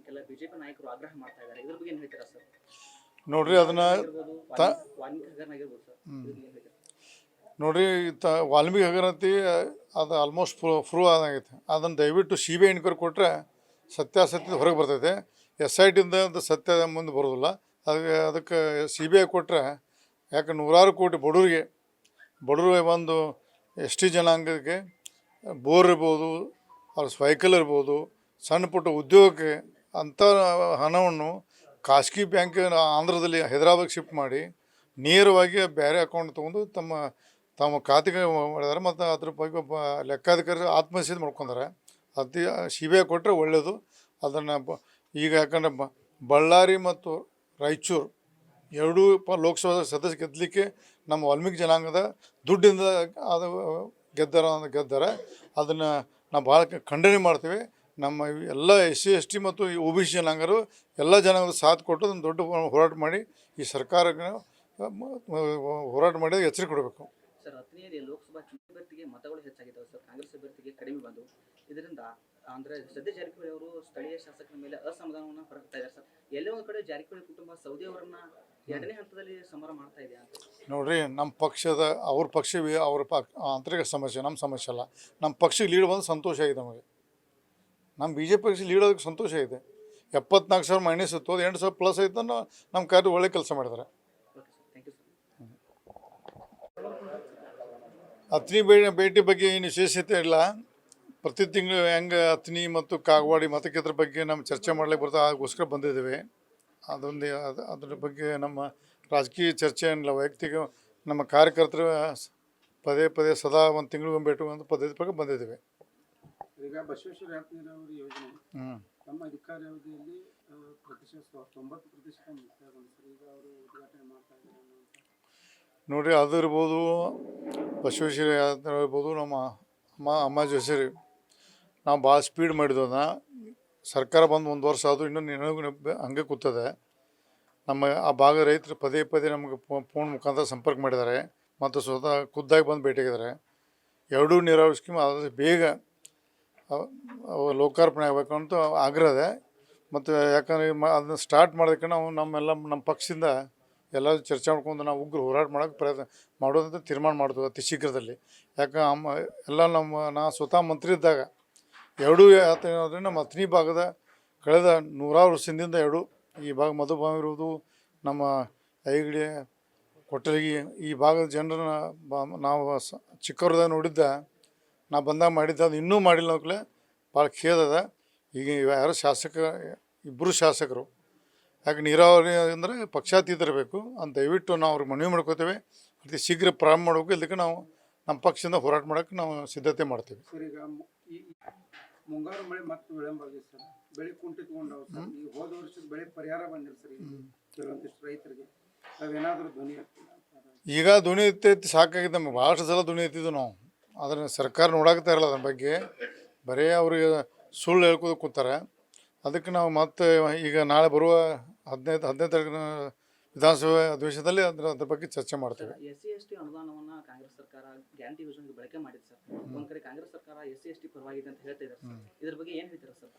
ಕೆಲ ಬಿಜೆಪಿ ನಾಯಕರು ಆಗ್ರಹ ಮಾಡ್ತಾ ಇದ್ದಾರೆ. ಇದ್ರ ಬಗ್ಗೆ ಏನು ಹೇಳ್ತೀರಾ ಸರ್? ನೋಡ್ರಿ ಅದನ್ನ ವಾಲ್ಮೀಕಿ ಹಗರಣ ಆಗಿರ್ಬೋದು ಸರ್, ಇದ್ರ ಬಗ್ಗೆ ಏನು ಹೇಳ್ತೀರಾ? ನೋಡ್ರಿ ವಾಲ್ಮೀಕಿ ಹಗರಣತಿ ಅದು ಆಲ್ಮೋಸ್ಟ್ ಪ್ರೂವ್ ಆದಂಗೈತೆ. ಅದನ್ನು ದಯವಿಟ್ಟು CBI ಎನ್ಕ್ವೈರಿ ಕೊಟ್ಟರೆ ಸತ್ಯಾಸತ್ಯದ ಹೊರಗೆ ಬರ್ತೈತೆ. SITಯಿಂದ ಅದು ಸತ್ಯ ಮುಂದೆ ಬರೋದಿಲ್ಲ. ಅದಕ್ಕೆ CBI ಕೊಟ್ಟರೆ, ಯಾಕೆ ನೂರಾರು ಕೋಟಿ ಬಡವರು ಒಂದು ST ಜನಾಂಗಕ್ಕೆ ಬೋರ್ ಇರ್ಬೋದು, ಅವ್ರ ಸೈಕಲ್ ಇರ್ಬೋದು, ಸಣ್ಣ ಪುಟ್ಟ ಉದ್ಯೋಗಕ್ಕೆ ಅಂಥ ಹಣವನ್ನು ಖಾಸಗಿ ಬ್ಯಾಂಕ್ ಆಂಧ್ರದಲ್ಲಿ ಹೈದರಾಬಾದ್ಗೆ ಶಿಫ್ಟ್ ಮಾಡಿ ನೇರವಾಗಿ ಬೇರೆ ಅಕೌಂಟ್ ತೊಗೊಂಡು ತಮ್ಮ ಖಾತೆಗೆ ಮಾಡಿದ್ದಾರೆ. ಮತ್ತು ಅದ್ರ ಬಗ್ಗೆ ಒಬ್ಬ ಲೆಕ್ಕಾಧಿಕಾರಿ ಆತ್ಮಹತ್ಯೆ ಮಾಡ್ಕೊಂತಾರೆ. ಅದು CBI ಕೊಟ್ಟರೆ ಒಳ್ಳೆಯದು. ಅದನ್ನು ಈಗ ಯಾಕಂದರೆ ಬಳ್ಳಾರಿ ಮತ್ತು ರಾಯಚೂರು ಎರಡೂ ಲೋಕಸಭಾ ಸದಸ್ಯ ಗೆದ್ದಲಿಕ್ಕೆ ನಮ್ಮ ವಾಲ್ಮೀಕಿ ಜನಾಂಗದ ದುಡ್ಡಿಂದ ಅದು ಗೆದ್ದಾರೆ. ಅದನ್ನು ನಾವು ಭಾಳ ಖಂಡನೆ ಮಾಡ್ತೀವಿ. ನಮ್ಮ ಎಲ್ಲ SC ST ಮತ್ತು OBC ಜನಾಂಗರು ಎಲ್ಲ ಜನಾಂಗದ ಸಾಥ್ ಕೊಟ್ಟು ಅದನ್ನು ದೊಡ್ಡ ಹೋರಾಟ ಮಾಡಿ ಈ ಸರ್ಕಾರಕ್ಕೆ ಹೋರಾಟ ಮಾಡಿ ಎಚ್ಚರಿಕೆ ಕೊಡಬೇಕು. ಸರ್, 10ನೇ ಲೋಕಸಭಾ ಅಭ್ಯರ್ಥಿಗೆ ಮತಗಳು ಹೆಚ್ಚಾಗಿದ್ದಾವೆ ಸರ್, ಕಾಂಗ್ರೆಸ್ ಅಭ್ಯರ್ಥಿಗೆ ಕಡಿಮೆ ಬಂದು. ಇದರಿಂದ ಅಂದರೆ ಸದ್ಯ ಜಾರಕಿಹೊಳಿ ಅವರು ಸ್ಥಳೀಯ ಶಾಸಕರ ಮೇಲೆ ಅಸಮಾಧಾನವನ್ನು ಹೊರಡ್ತಾ ಇದ್ದಾರೆ ಸರ್. ಎಲ್ಲೇ ಒಂದು ಕಡೆ ಜಾರಕಿಹೊಳಿ ಕುಟುಂಬ ಸೌದಿ ಅವರನ್ನ 2ನೇ ಹಂತದಲ್ಲಿ ಸಮರ ಮಾಡ್ತಾ ಇದೆ ಅಂತ. ನೋಡ್ರಿ, ನಮ್ಮ ಪಕ್ಷದ ಅವ್ರ ಪಕ್ಷವೇ ಅವ್ರ ಆಂತರಿಕ ಸಮಸ್ಯೆ, ನಮ್ಮ ಸಮಸ್ಯೆ ಅಲ್ಲ. ನಮ್ಮ ಪಕ್ಷಕ್ಕೆ ಲೀಡ್ ಬಂದು ಸಂತೋಷ ಆಗಿದೆ ನಮಗೆ. ನಮ್ಮ BJP ಪಕ್ಷ ಲೀಡ್ ಆಗೋದಕ್ಕೆ ಸಂತೋಷ ಇದೆ. 74,000 ಮೈನಸ್ ಇತ್ತು, ಅದು 8,000 ಪ್ಲಸ್ ಆಯ್ತು. ನಮ್ಮ ಕಾರ್ಯ ಒಳ್ಳೆ ಕೆಲಸ ಮಾಡಿದ್ದಾರೆ. ಅತ್ನಿ ಭೇಟಿ ಬಗ್ಗೆ ಏನು ವಿಶೇಷತೆ ಇಲ್ಲ. ಪ್ರತಿ ತಿಂಗಳು ಹೆಂಗೆ ಅತ್ನಿ ಮತ್ತು ಕಾಗವಾಡಿ ಮತಕ್ಷೇತ್ರ ಬಗ್ಗೆ ನಮ್ಮ ಚರ್ಚೆ ಮಾಡ್ಲಿಕ್ಕೆ ಬರ್ತದೆ, ಅದಕ್ಕೋಸ್ಕರ ಬಂದಿದ್ದೇವೆ. ಅದ್ರ ಬಗ್ಗೆ ನಮ್ಮ ರಾಜಕೀಯ ಚರ್ಚೆ ಏನಿಲ್ಲ, ವೈಯಕ್ತಿಕ ನಮ್ಮ ಕಾರ್ಯಕರ್ತರು ಪದೇ ಸದಾ ಒಂದು ತಿಂಗಳಿಗೊಮ್ಮೆ ಭೇಟಿ ಒಂದು ಪದ್ಧತಿ ಬಗ್ಗೆ ಬಂದಿದ್ದೇವೆ. ಈಗ ಬಸವೇಶ್ವರ ನೀರಾವರಿ ಯೋಜನೆ ನಮ್ಮ ಅಧಿಕಾರಾವಧಿಯಲ್ಲಿ 90% ಈಗ ಅವರು ಉದ್ಘಾಟನೆ ಮಾಡ್ತಾ ಇದ್ದಾರೆ. ನೋಡಿರಿ, ಅದು ಇರ್ಬೋದು, ಬಸವೇಶ್ವರ ಯಾತ್ರೆ ಇರ್ಬೋದು, ನಮ್ಮ ಅಮ್ಮಾಜಿ ಹೆಸರು ನಾವು ಭಾಳ ಸ್ಪೀಡ್ ಮಾಡಿದ್ವನ್ನ. ಸರ್ಕಾರ ಬಂದು 1 ವರ್ಷ ಆದರೂ ಇನ್ನೂ ಹಂಗೆ ಕೂತದೆ. ನಮ್ಮ ಆ ಭಾಗದ ರೈತರು ಪದೇ ನಮಗೆ ಫೋನ್ ಮುಖಾಂತರ ಸಂಪರ್ಕ ಮಾಡಿದ್ದಾರೆ ಮತ್ತು ಸ್ವತಃ ಖುದ್ದಾಗಿ ಬಂದು ಭೇಟಿಯಾಗಿದ್ದಾರೆ. ಎರಡೂ ನೀರಾವರಿ ಸ್ಕೀಮ್ ಆದಷ್ಟು ಬೇಗ ಲೋಕಾರ್ಪಣೆ ಆಗಬೇಕು ಅಂತ ಆಗ್ರಹ ಇದೆ. ಮತ್ತು ಯಾಕಂದರೆ ಅದನ್ನ ಸ್ಟಾರ್ಟ್ ಮಾಡೋದಕ್ಕೆ ನಾವು ನಮ್ಮ ಪಕ್ಷದಿಂದ ಎಲ್ಲ ಚರ್ಚೆ ಮಾಡ್ಕೊಂಡು ನಾವು ಉಗ್ರ ಹೋರಾಟ ಮಾಡೋಕ್ಕೆ ಪ್ರಯತ್ನ ಮಾಡೋದಂತ ತೀರ್ಮಾನ ಮಾಡ್ತೀವಿ ಅತಿ ಶೀಘ್ರದಲ್ಲಿ. ಯಾಕೆ ನಾ ಸ್ವತಃ ಮಂತ್ರಿ ಇದ್ದಾಗ ಎರಡೂ ಯಾತ್ರೆ ನಮ್ಮ ಅತ್ನಿ ಭಾಗದ ಕಳೆದ 100 ವರ್ಷದಿಂದ ಈ ಭಾಗ ಮಧುಭಾವಿ ಇರುವುದು, ನಮ್ಮ ಐಗಡಿ, ಕೊಟ್ಟಲಿಗಿ ಈ ಭಾಗದ ಜನರನ್ನ ನಾವು ಚಿಕ್ಕವ್ರದಾಗ ನೋಡಿದ್ದ, ನಾ ಬಂದಾಗ ಮಾಡಿದ್ದ, ಅದು ಇನ್ನೂ ಮಾಡಿಲ್ಲ ಅನ್ನೋಕ್ಲೆ ಭಾಳ ಖೇದದ. ಈಗ ಯಾರು ಇಬ್ಬರು ಶಾಸಕರು, ಯಾಕೆ ನೀರಾವರಿ ಅಂದರೆ ಪಕ್ಷಾತೀತ ಇರಬೇಕು ಅಂತ ದಯವಿಟ್ಟು ನಾವು ಅವ್ರಿಗೆ ಮನವಿ ಮಾಡ್ಕೋತೇವೆ. ಅತಿ ಶೀಘ್ರ ಪ್ರಾರಂಭ ಮಾಡಬೇಕು. ಇದಕ್ಕೆ ನಾವು ನಮ್ಮ ಪಕ್ಷದಿಂದ ಹೋರಾಟ ಮಾಡೋಕ್ಕೆ ನಾವು ಸಿದ್ಧತೆ ಮಾಡ್ತೀವಿ. ಸರ್, ಈಗ ಮುಂಗಾರು ಮಳೆ ಮತ್ತೆ ವಿಳಂಬ ಆಗಿದೆ ಸರ್, ಬೆಳೆ ಕುಂಠಿತಗೊಂಡವು ಸರ್. ಈಗ ಹೋದ ವರ್ಷದ ಬೆಳೆ ಪರಿಹಾರ ಬಂದಿಲ್ಲ ಸರ್ ಕೆಲವೊಂದಿಷ್ಟು ರೈತರಿಗೆ. ನಾವೇನಾದರೂ ಧ್ವನಿ ಈಗ ಧ್ವನಿ ಎತ್ತೈತಿ ಸಾಕಾಗಿದೆ. ನಮಗೆ ಭಾಳಷ್ಟು ಸಲ ಧ್ವನಿ ಎತ್ತಿದ್ದು ನಾವು. ಆದರೆ ಸರ್ಕಾರ ನೋಡಾಕ್ತಾ ಇರಲ್ಲ ಅದ್ರ ಬಗ್ಗೆ, ಬರೀ ಅವ್ರಿಗೆ ಸುಳ್ಳು ಹೇಳ್ಕೋದು ಕೂತಾರೆ. ಅದಕ್ಕೆ ನಾವು ಮತ್ತೆ ಈಗ ನಾಳೆ ಬರುವ 15ನೇ ತಾರೀಕಿನ ವಿಧಾನಸಭೆ ಅಧಿವೇಶನದಲ್ಲಿ ಅದ್ರ ಬಗ್ಗೆ ಚರ್ಚೆ ಮಾಡ್ತೇವೆ. SC ST ಅನುದಾನವನ್ನು ಕಾಂಗ್ರೆಸ್ ಸರ್ಕಾರ ಗ್ಯಾರಂಟಿ ಯೋಜನೆಗೆ ಬಳಕೆ ಮಾಡಿದೆ ಸರ್. ಒಂದು ಕಡೆ ಕಾಂಗ್ರೆಸ್ ಸರ್ಕಾರ SC ST ಪರವಾಗಿದೆ ಅಂತ ಹೇಳ್ತಾ ಇದ್ದಾರೆ ಸರ್. ಇದ್ರ ಬಗ್ಗೆ ಏನು ಹೇಳ್ತೀರಾ ಸರ್?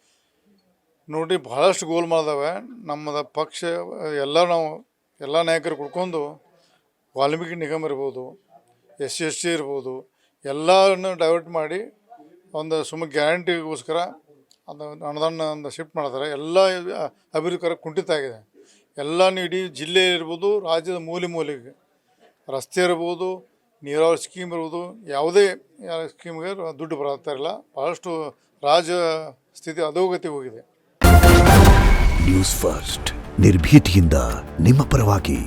ನೋಡಿ, ಭಾಳಷ್ಟು ಗೋಲ್ ಮಾಡಿದಾವೆ ನಮ್ಮದ ಪಕ್ಷ. ಎಲ್ಲ ನಾಯಕರು ಕುಡ್ಕೊಂಡು ವಾಲ್ಮೀಕಿ ನಿಗಮ ಇರ್ಬೋದು, SC ST ಇರ್ಬೋದು, ಎಲ್ಲರನ್ನು ಡೈವರ್ಟ್ ಮಾಡಿ ಒಂದು ಗ್ಯಾರಂಟಿಗೋಸ್ಕರ ಅದು ಅನುದಾನ ಒಂದು ಶಿಫ್ಟ್ ಮಾಡ್ತಾರೆ. ಎಲ್ಲ ಅಭಿವೃದ್ಧಿ ಕುಂಠಿತ ಆಗಿದೆ. ಎಲ್ಲ ಇಡೀ ಜಿಲ್ಲೆ ಇರ್ಬೋದು, ರಾಜ್ಯದ ಮೂಲೆಗೆ ರಸ್ತೆ ಇರ್ಬೋದು, ನೀರಾವರಿ ಸ್ಕೀಮ್ ಇರ್ಬೋದು, ಯಾವುದೇ ಸ್ಕೀಮ್ಗೆ ದುಡ್ಡು ಬರ್ತಾ ಇಲ್ಲ. ಭಾಳಷ್ಟು ರಾಜ್ಯ ಸ್ಥಿತಿ ಅಧೋಗತಿ ಹೋಗಿದೆ. ನ್ಯೂಸ್ ಫಸ್ಟ್, ನಿರ್ಭೀತಿಯಿಂದ ನಿಮ್ಮ ಪರವಾಗಿ.